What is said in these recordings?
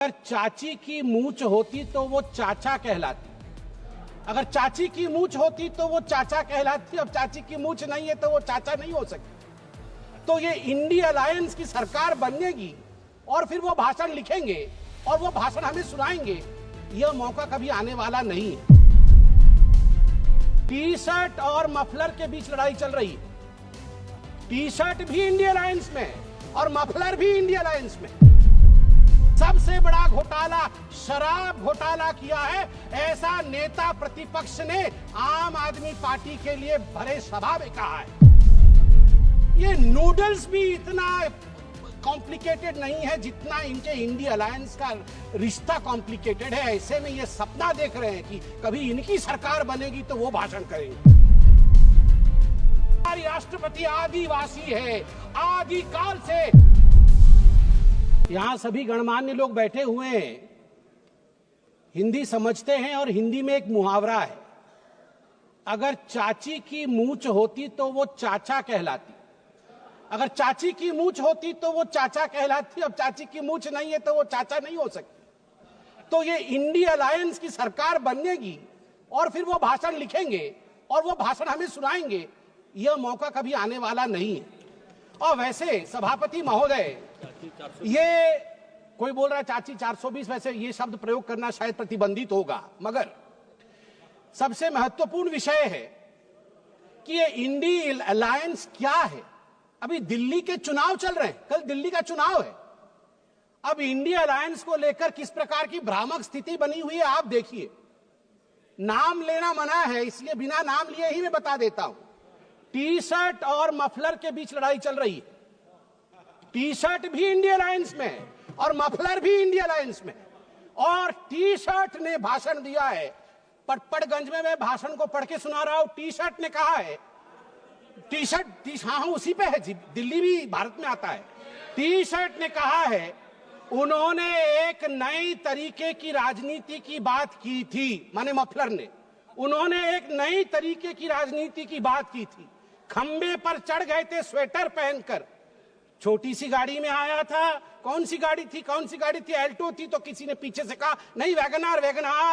अगर चाची की मूंछ होती तो वो चाचा कहलाती। अगर चाची की मूंछ होती तो वो चाचा कहलाती। अब चाची की मूंछ नहीं है तो वो चाचा नहीं हो सकती। तो ये इंडी अलायंस की सरकार बनेगी और फिर वो भाषण लिखेंगे और वो भाषण हमें सुनाएंगे। यह मौका कभी आने वाला नहीं है। टी शर्ट और मफलर के बीच लड़ाई चल रही है। टी शर्ट भी इंडी अलायंस में और मफलर भी इंडी अलायंस में। सबसे बड़ा घोटाला शराब घोटाला किया है, ऐसा नेता प्रतिपक्ष ने आम आदमी पार्टी के लिए भरे सभा में कहा है। ये नूडल्स भी इतना कॉम्प्लिकेटेड नहीं है जितना इनके इंडी अलायंस का रिश्ता कॉम्प्लिकेटेड है। ऐसे में ये सपना देख रहे हैं कि कभी इनकी सरकार बनेगी तो वो भाषण करेंगे। हमारी राष्ट्रपति आदिवासी है, आदि काल से। यहां सभी गणमान्य लोग बैठे हुए हैं, हिंदी समझते हैं और हिंदी में एक मुहावरा है, अगर चाची की मूंछ होती तो वो चाचा कहलाती। अगर चाची की मूंछ होती तो वो चाचा कहलाती। अब चाची की मूंछ नहीं है तो वो चाचा नहीं हो सकती। तो ये इंडी अलायंस की सरकार बनेगी और फिर वो भाषण लिखेंगे और वो भाषण हमें सुनाएंगे। यह मौका कभी आने वाला नहीं है। और वैसे सभापति महोदय, ये कोई बोल रहा है चाची 420, वैसे ये शब्द प्रयोग करना शायद प्रतिबंधित होगा, मगर सबसे महत्वपूर्ण विषय है कि ये इंडी अलायंस क्या है। अभी दिल्ली के चुनाव चल रहे हैं, कल दिल्ली का चुनाव है। अब इंडी अलायंस को लेकर किस प्रकार की भ्रामक स्थिति बनी हुई है आप देखिए। नाम लेना मना है, इसलिए बिना नाम लिए ही मैं बता देता हूं। टी शर्ट और मफलर के बीच लड़ाई चल रही है। टी शर्ट भी इंडी अलायंस में और मफलर भी इंडी अलायंस में। और टी शर्ट ने भाषण दिया है, पटपड़गंज में मैं भाषण को पढ़ के सुना रहा हूं। टी शर्ट ने कहा है, टी शर्ट हाँ उसी पे है जी, दिल्ली भी भारत में आता है। टी शर्ट ने कहा है, उन्होंने एक नई तरीके की राजनीति की बात की थी, माने मफलर ने। उन्होंने एक नई तरीके की राजनीति की बात की थी। खंबे पर चढ़ गए थे स्वेटर पहनकर, छोटी सी गाड़ी में आया था। कौन सी गाड़ी थी? कौन सी गाड़ी थी? एल्टो थी। तो किसी ने पीछे से कहा नहीं वैगनार।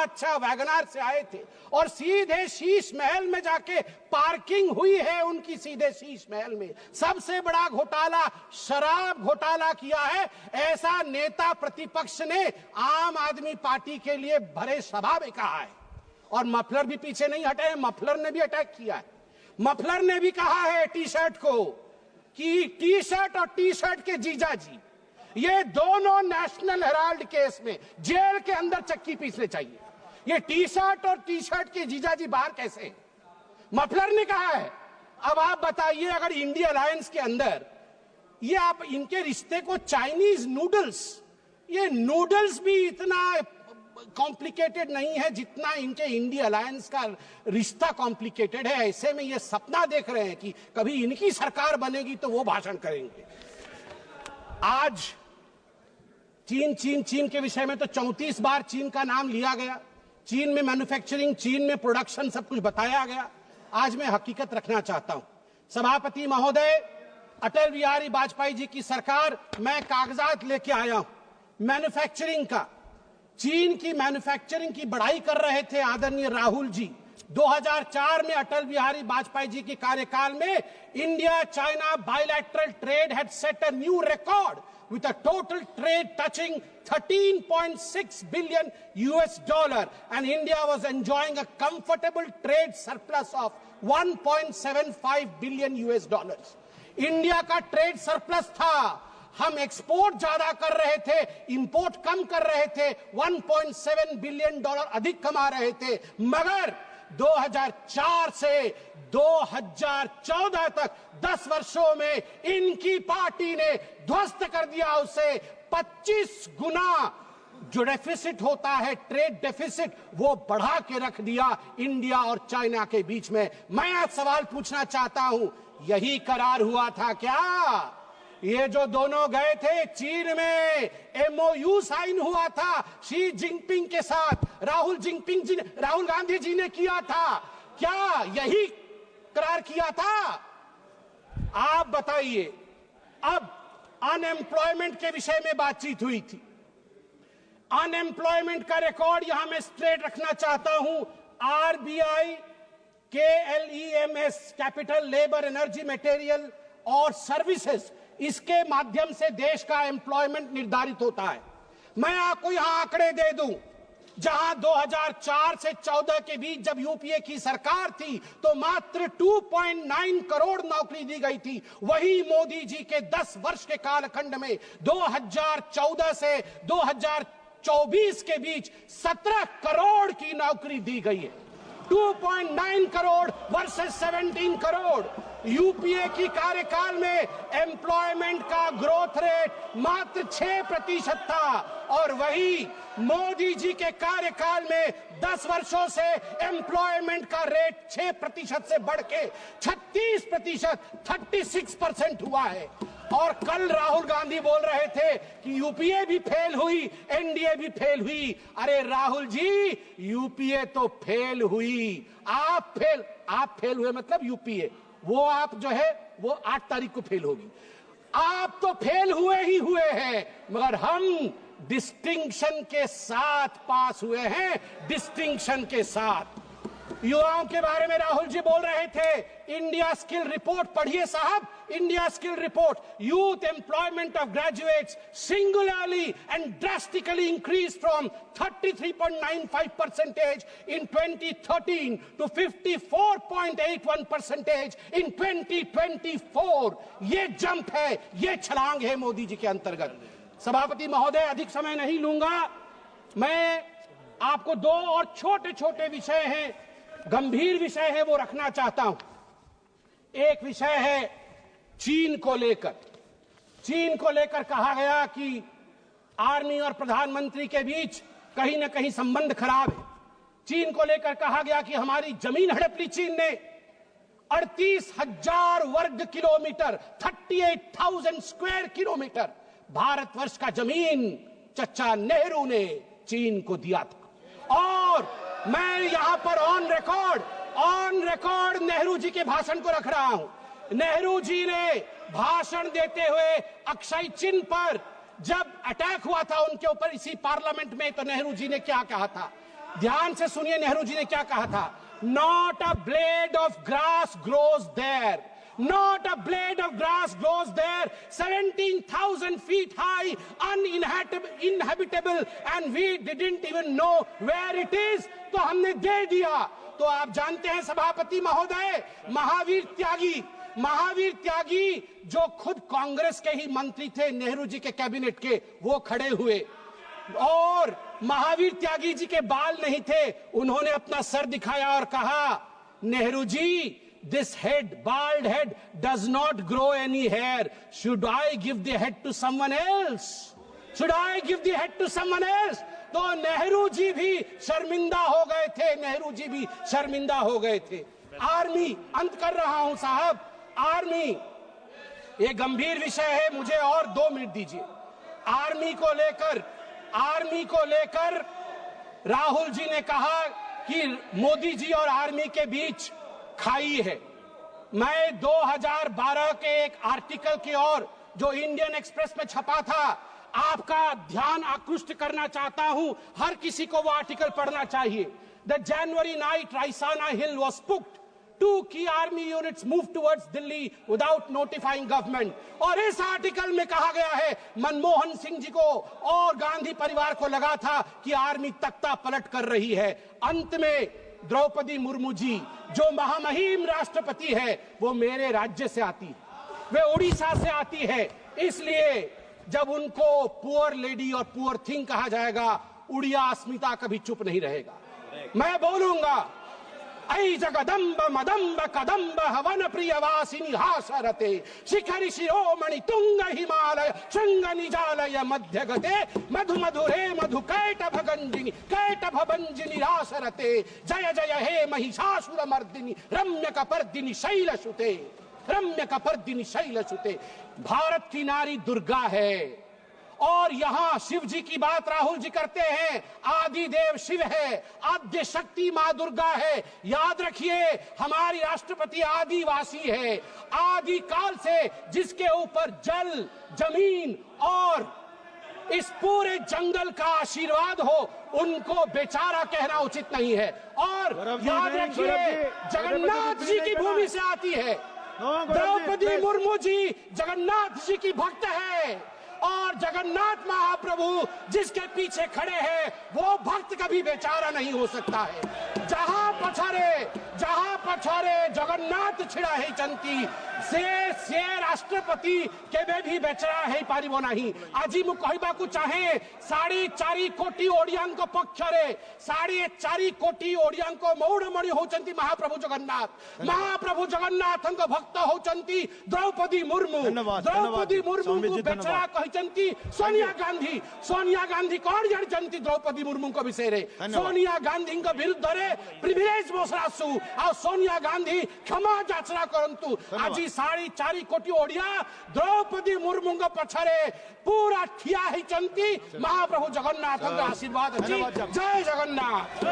अच्छा वैगनार से आए थे और सीधे शीश महल में जाके पार्किंग हुई है उनकी, सीधे शीश महल में। सबसे बड़ा घोटाला शराब घोटाला किया है, ऐसा नेता प्रतिपक्ष ने आम आदमी पार्टी के लिए भरे सभा में कहा है। और मफलर भी पीछे नहीं हटे, मफलर ने भी अटैक किया है। मफलर ने भी कहा है टी शर्ट को कि टी शर्ट और टी शर्ट के जीजाजी, ये दोनों नेशनल हेराल्ड केस में जेल के अंदर चक्की पीसने चाहिए। ये टी शर्ट और टी शर्ट के जीजाजी बाहर कैसे हैं? मफलर ने कहा है। अब आप बताइए, अगर इंडी अलायंस के अंदर ये आप इनके रिश्ते को चाइनीज नूडल्स, ये नूडल्स भी इतना कॉम्प्लिकेटेड नहीं है जितना इनके इंडी अलायंस का रिश्ता कॉम्प्लिकेटेड है। ऐसे में ये सपना देख रहे हैं कि कभी इनकी सरकार बनेगी तो वो भाषण करेंगे। आज चीन के विषय में तो 34 बार चीन का नाम लिया गया। चीन में मैन्युफैक्चरिंग, चीन में प्रोडक्शन, सब कुछ बताया गया। आज मैं हकीकत रखना चाहता हूं। सभापति महोदय, अटल बिहारी वाजपेयी जी की सरकार, मैं कागजात लेके आया हूं मैन्युफैक्चरिंग का। चीन की मैन्युफैक्चरिंग की बड़ाई कर रहे थे आदरणीय राहुल जी। 2004 में अटल बिहारी वाजपेयी जी के कार्यकाल में India China bilateral trade had set a new record with a total trade touching 13.6 billion US dollar, and India was enjoying a comfortable trade surplus of 1.75 billion US dollars. India का ट्रेड सरप्लस था। हम export ज्यादा कर रहे थे, import कम कर रहे थे। 1.7 बिलियन डॉलर अधिक कमा रहे थे। मगर 2004 से 2014 तक 10 वर्षों में इनकी पार्टी ने ध्वस्त कर दिया उसे। 25 गुना जो डेफिसिट होता है, ट्रेड डेफिसिट, वो बढ़ा के रख दिया इंडिया और चाइना के बीच में। मैं आज सवाल पूछना चाहता हूं, यही करार हुआ था क्या? ये जो दोनों गए थे चीन में, MOU साइन हुआ था शी जिनपिंग के साथ, राहुल गांधी जी ने किया था क्या? यही करार किया था? आप बताइए। अब अनएम्प्लॉयमेंट के विषय में बातचीत हुई थी। अनएम्प्लॉयमेंट का रिकॉर्ड यहां मैं स्ट्रेट रखना चाहता हूं। RBI KLEMS, capital, labour, energy, material और सर्विसेज, इसके माध्यम से देश का एम्प्लॉयमेंट निर्धारित होता है। मैं आपको यहां आंकड़े दे दूं, जहां 2004 से 14 के बीच जब यूपीए की सरकार थी तो मात्र 2.9 करोड़ नौकरी दी गई थी। वही मोदी जी के 10 वर्ष के कालखंड में 2014 से 2024 के बीच 17 करोड़ की नौकरी दी गई है। 2.9 करोड़ वर्सेस 17 करोड़। यूपीए की कार्यकाल में एम्प्लॉयमेंट का ग्रोथ रेट मात्र 6% था और वही मोदी जी के कार्यकाल में 10 वर्षों से एम्प्लॉयमेंट का रेट 6% से बढ़ के 36%, 36% हुआ है। और कल राहुल गांधी बोल रहे थे कि यूपीए भी फेल हुई, एनडीए भी फेल हुई। अरे राहुल जी, यूपीए तो फेल हुई, आप फेल हुए मतलब यूपीए, वो आप जो है वो 8 तारीख को फेल होगी। आप तो फेल हुए ही हुए हैं, मगर हम डिस्टिंक्शन के साथ पास हुए हैं, डिस्टिंक्शन के साथ। युवाओं के बारे में राहुल जी बोल रहे थे। इंडिया स्किल रिपोर्ट पढ़िए साहब, India skill report. Youth employment of graduates singularly and drastically increase from 33.95% in 2013 to 54.81% in 2024। ये जंप है, ये छलांग है मोदी जी के अंतर्गत। सभापति महोदय, अधिक समय नहीं लूंगा। मैं आपको 2 और छोटे छोटे विषय हैं, गंभीर विषय है, वो रखना चाहता हूं। एक विषय है चीन को लेकर। चीन को लेकर कहा गया कि आर्मी और प्रधानमंत्री के बीच कहीं ना कहीं संबंध खराब है। चीन को लेकर कहा गया कि हमारी जमीन हड़प ली चीन ने। 38,000 वर्ग किलोमीटर, 38,000 स्क्वायर किलोमीटर भारतवर्ष का जमीन चचा नेहरू ने चीन को दिया था। और मैं यहां पर ऑन रिकॉर्ड नेहरू जी के भाषण को रख रहा हूं। नेहरू जी ने भाषण देते हुए अक्षय चिन्ह पर जब अटैक हुआ था उनके ऊपर इसी पार्लियामेंट में, तो नेहरू जी ने क्या कहा था, ध्यान से सुनिए नेहरू जी ने क्या कहा था। Not a blade of grass grows there, not a blade of grass grows there, 17,000 feet high, uninhabitable, and we didn't even know where it is। तो हमने दे दिया। तो आप जानते हैं सभापति महोदय, महावीर त्यागी जो खुद कांग्रेस के ही मंत्री थे, नेहरू जी के कैबिनेट के, वो खड़े हुए और महावीर त्यागी जी के बाल नहीं थे, उन्होंने अपना सर दिखाया और कहा, Nehru ji, this head, bald head, does not grow any hair. Should I give the head to someone else? Should I give the head to someone else? तो नेहरू जी भी शर्मिंदा हो गए थे, नेहरू जी भी शर्मिंदा हो गए थे। आर्मी, अंत कर रहा हूं साहब, आर्मी ये गंभीर विषय है, मुझे और 2 मिनट दीजिए। आर्मी को लेकर राहुल जी ने कहा कि मोदी जी और आर्मी के बीच खाई है। मैं 2012 के एक आर्टिकल की ओर जो इंडियन एक्सप्रेस में छपा था, आपका ध्यान आकृष्ट करना चाहता हूं। हर किसी को वो आर्टिकल पढ़ना चाहिए। The January night Raisina hill was spooked, 2 key army units moved towards Delhi without notifying government। और इस आर्टिकल में कहा गया है, मनमोहन सिंह जी को और गांधी परिवार को लगा था कि आर्मी तख्ता पलट कर रही है। अंत में द्रौपदी मुर्मू जी जो महामहिम राष्ट्रपति है, वो मेरे राज्य से आती है, वे उड़ीसा से आती है। इसलिए जब उनको पुअर लेडी और पुअर थिंग कहा जाएगा, उड़िया अस्मिता कभी चुप नहीं रहेगा। मैं बोलूंगा, ऐ जगदम्ब मदम्ब कदम्ब हवन प्रियवासिनी हासरते, शिखरि शिरोमणि तुंग हिमालय शृंग निजालय मध्य गते, मधु मधुरे मधु कैटभ गंजिनी कैटभ भंजिनी रासरते, जय जय हे महिषासुर मर्दिनी रम्य कपर्दिनी शैलसुते, रम्य कपर्दिनी शैलसुते। भारत की नारी दुर्गा है। और यहां शिव जी की बात राहुल जी करते हैं। आदि देव शिव है, आद्य शक्ति मां दुर्गा है। याद रखिए, हमारी राष्ट्रपति आदिवासी है। आदि काल से जिसके ऊपर जल, जमीन और इस पूरे जंगल का आशीर्वाद हो, उनको बेचारा कहना उचित नहीं है। और याद रखिए, जगन्नाथ जी की भूमि से आती है। द्रौपदी मुर्मू जी जगन्नाथ जी की भक्त है, और जगन्नाथ महाप्रभु जिसके पीछे खड़े हैं वो भक्त कभी बेचारा नहीं हो सकता है। जहां पछारे जगन्नाथ छिड़ा है चंती से राष्ट्रपति केबे भी बेचरा है पारिबो नहीं। आज मु कहबाकू चाहे 4.5 कोटी ओडियांक पक्षरे 4.5 कोटी ओडियांक मौड़मणि होचंती महाप्रभु जगन्नाथ भक्त होचंती द्रौपदी मुर्मू। द्रौपदी मुर्मू को बेचरा कहचंती सोनिया गांधी कौन जानचंती द्रौपदी मुर्मू को विषय रे। सोनिया गांधी विरुद्ध रे प्रिविलेज बसरासु आ सोनिया गांधी क्षमा याचना करंतु। आज 4.5 कोटी ओडिया द्रौपदी मुर्मू पछरे पूरा ठिया ही चंती महाप्रभु जगन्नाथ आशीर्वाद अच्छी। जय जगन्नाथ।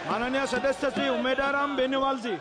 माननीय सदस्य श्री उमेदराम बेनीवाल जी